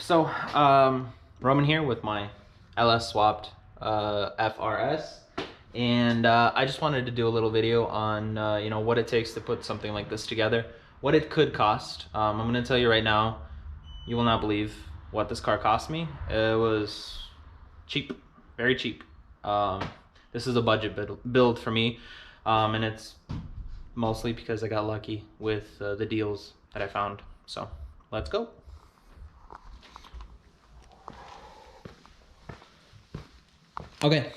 So, Roman here with my LS swapped FRS, and I just wanted to do a little video on what it takes to put something like this together, what it could cost. I'm going to tell you right now, you will not believe what this car cost me. It was cheap, very cheap. This is a budget build for me, and it's mostly because I got lucky with the deals that I found. So let's go. Okay,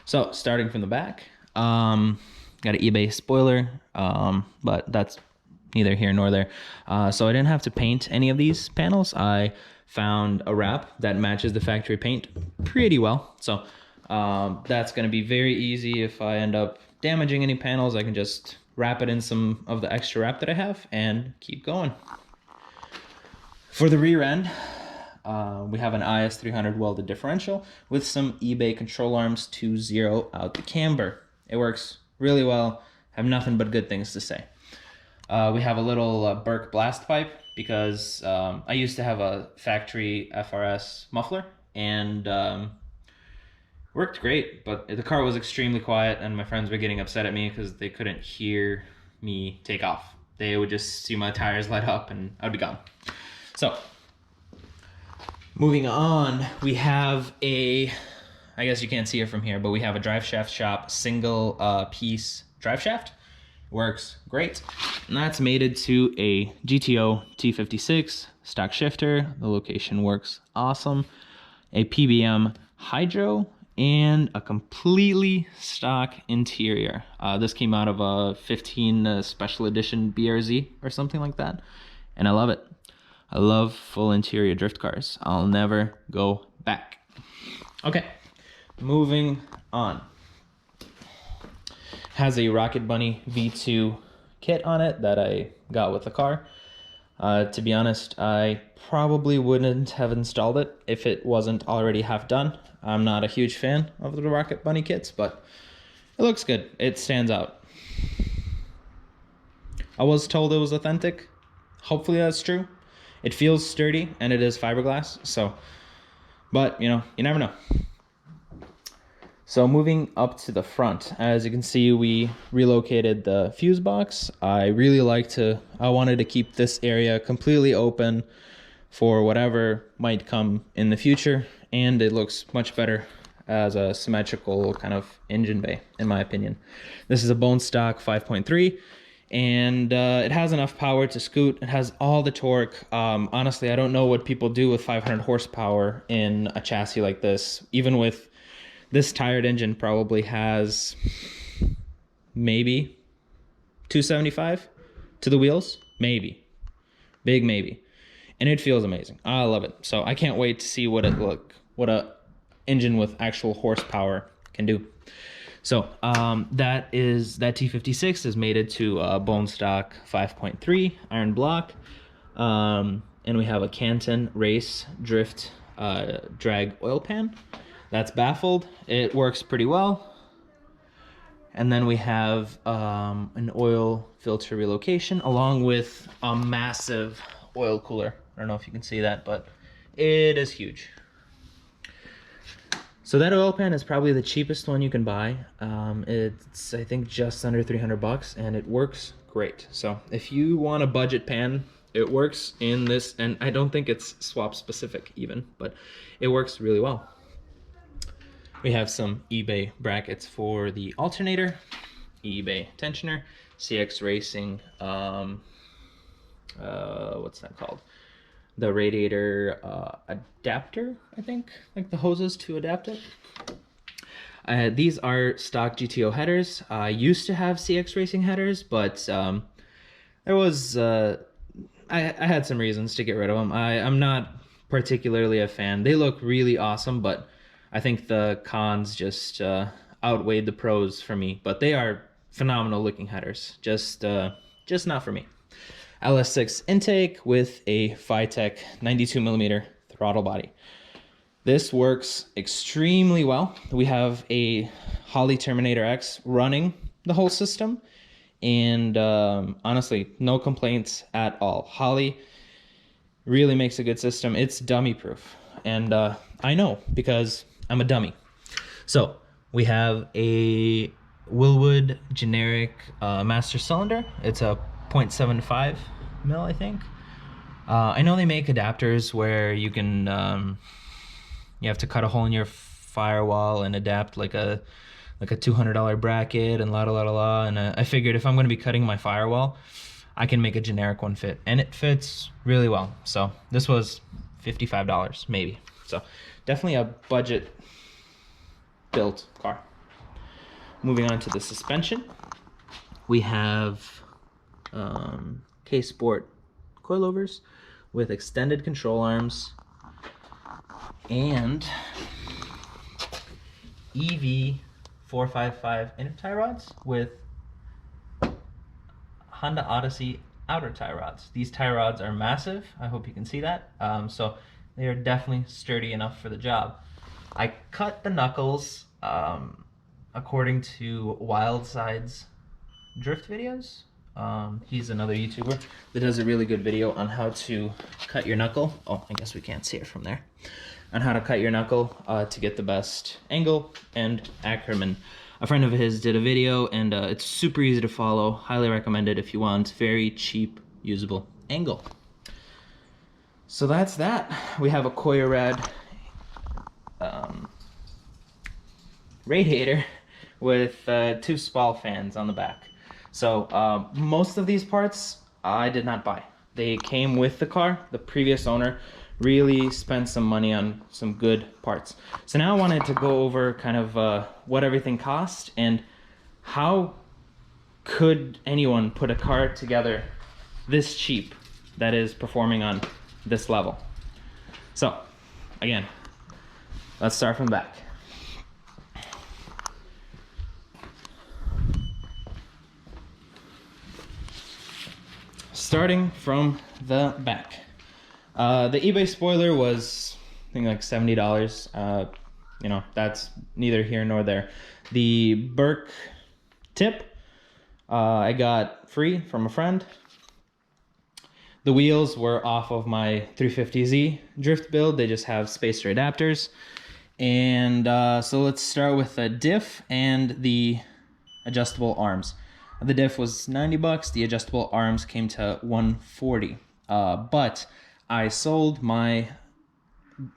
so starting from the back, got an eBay spoiler, but that's neither here nor there. So I didn't have to paint any of these panels. I found a wrap that matches the factory paint pretty well. So that's going to be very easy. If I end up damaging any panels, I can just wrap it in some of the extra wrap that I have and keep going. For the rear end, we have an IS300 welded differential with some eBay control arms to zero out the camber. It works really well. Have nothing but good things to say. We have a little Burke blast pipe because I used to have a factory FRS muffler and worked great, but the car was extremely quiet and my friends were getting upset at me because they couldn't hear me take off. They would just see my tires light up and I'd be gone. So moving on, we have I guess you can't see it from here, but we have a drive shaft shop single piece drive shaft. Works great. And that's mated to a GTO T86 stock shifter. The location works awesome. A PBM hydro and a completely stock interior. This came out of a 15 special edition BRZ or something like that. And I love it. I love full interior drift cars. I'll never go back. Okay, moving on. Has a Rocket Bunny V2 kit on it that I got with the car. To be honest, I probably wouldn't have installed it if it wasn't already half done. I'm not a huge fan of the Rocket Bunny kits, but it looks good. It stands out. I was told it was authentic. Hopefully that's true. It feels sturdy and it is fiberglass, so, but you know, you never know. So moving up to the front, as you can see, we relocated the fuse box. I wanted to keep this area completely open for whatever might come in the future, and it looks much better as a symmetrical kind of engine bay, in my opinion. This is a bone stock 5.3. And it has enough power to scoot. It has all the torque. Honestly, I don't know what people do with 500 horsepower in a chassis like this. Even with this tired engine, probably has maybe 275 to the wheels, maybe, big maybe, and it feels amazing. I love it. So I can't wait to see what a engine with actual horsepower can do. So that T56 is mated to a bone stock 5.3 iron block, and we have a Canton Race Drift drag oil pan that's baffled. It works pretty well. And then we have an oil filter relocation along with a massive oil cooler. I don't know if you can see that, but it is huge. So that oil pan is probably the cheapest one you can buy. It's, I think, just under 300 bucks, and it works great. So if you want a budget pan, it works in this, and I don't think it's swap specific even, but it works really well. We have some eBay brackets for the alternator, eBay tensioner, CX Racing, what's that called? The radiator adapter, I think, like the hoses to adapt it. These are stock GTO headers. I used to have CX Racing headers, but there was I had some reasons to get rid of them. I'm not particularly a fan. They look really awesome, but I think the cons just outweighed the pros for me. But they are phenomenal looking headers. Just not for me. LS6 intake with a Fitech 92mm throttle body. This works extremely well. We have a Holley Terminator X running the whole system, and honestly, no complaints at all. Holley really makes a good system. It's dummy proof, and I know because I'm a dummy. So we have a Willwood generic master cylinder. It's a 0.75 mil, I think. I know they make adapters where you can you have to cut a hole in your firewall and adapt like a $200 bracket and la. And I figured if I'm going to be cutting my firewall, I can make a generic one fit, and it fits really well. So this was $55 maybe. So definitely a budget built car. Moving on to the suspension, we have K-Sport coilovers with extended control arms and EV455 inner tie rods with Honda Odyssey outer tie rods. These tie rods are massive. I hope you can see that. So they are definitely sturdy enough for the job. I cut the knuckles according to Wildside's drift videos. He's another YouTuber that does a really good video on how to cut your knuckle. Oh, I guess we can't see it from there. On how to cut your knuckle to get the best angle and acronym. A friend of his did a video, and it's super easy to follow. Highly recommend it if you want very cheap, usable angle. So that's that. We have a Koyorad radiator with 2 SPAL fans on the back. So most of these parts I did not buy. They came with the car. The previous owner really spent some money on some good parts. So now I wanted to go over kind of what everything cost and how could anyone put a car together this cheap that is performing on this level. So again, let's start from the back. Starting from the back. The eBay spoiler was, I think, like $70. You know, that's neither here nor there. The Burke tip, I got free from a friend. The wheels were off of my 350Z drift build. They just have spacer adapters. And so let's start with the diff and the adjustable arms. The diff was 90 bucks. The adjustable arms came to 140. But I sold my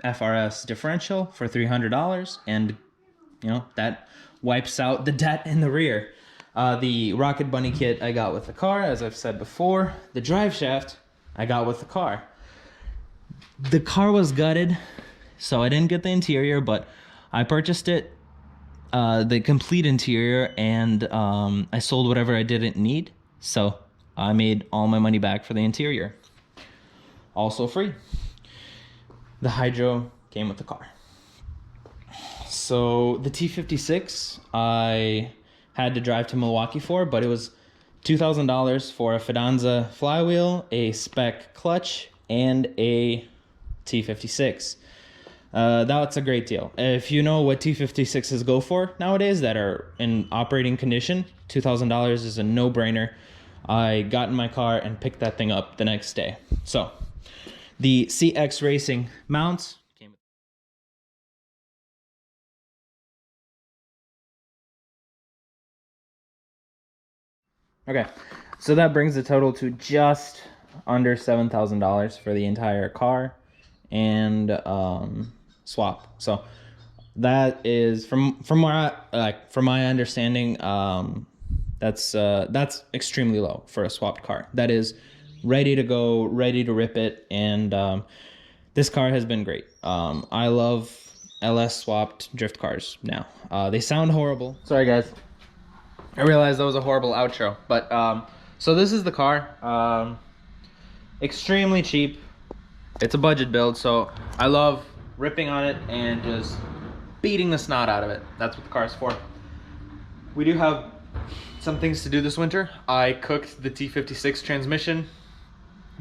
FRS differential for $300, and you know that wipes out the debt in the rear. The Rocket Bunny kit I got with the car, as I've said before. The drive shaft I got with the car. The car was gutted, so I didn't get the interior, but I purchased it, the complete interior, and I sold whatever I didn't need, so I made all my money back for the interior. Also free. The hydro came with the car. So the T56 I had to drive to Milwaukee for, but it was $2,000 for a Fidanza flywheel, a SPEC clutch, and a T56. That's a great deal. If you know what T56s go for nowadays that are in operating condition, $2,000 is a no-brainer. I got in my car and picked that thing up the next day. So the CX Racing mounts came with. Okay, so that brings the total to just under $7,000 for the entire car and swap. So that is from where from my understanding, that's extremely low for a swapped car. That is ready to go, ready to rip it, and this car has been great. I love LS swapped drift cars now. They sound horrible. Sorry guys, I realized that was a horrible outro, but so this is the car. Extremely cheap. It's a budget build, so I love ripping on it and just beating the snot out of it. That's what the car is for. We do have some things to do this winter. I cooked the T56 transmission.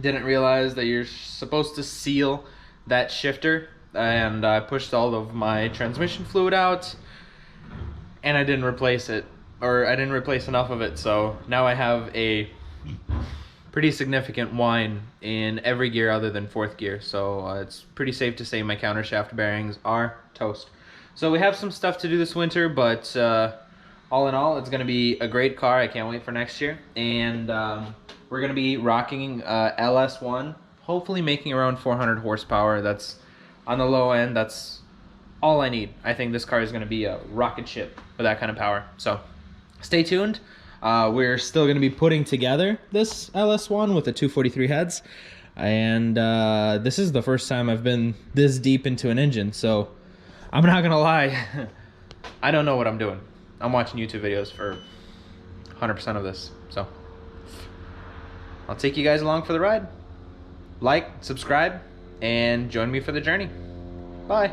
Didn't realize that you're supposed to seal that shifter, and I pushed all of my transmission fluid out, and I didn't replace it, or I didn't replace enough of it, so now I have a pretty significant whine in every gear other than fourth gear. So it's pretty safe to say my countershaft bearings are toast. So we have some stuff to do this winter, but all in all, it's going to be a great car. I can't wait for next year. And we're going to be rocking LS1, hopefully making around 400 horsepower. That's on the low end. That's all I need. I think this car is going to be a rocket ship with that kind of power. So stay tuned. We're still going to be putting together this LS1 with the 243 heads. And this is the first time I've been this deep into an engine. So I'm not going to lie. I don't know what I'm doing. I'm watching YouTube videos for 100% of this. So I'll take you guys along for the ride. Like, subscribe, and join me for the journey. Bye.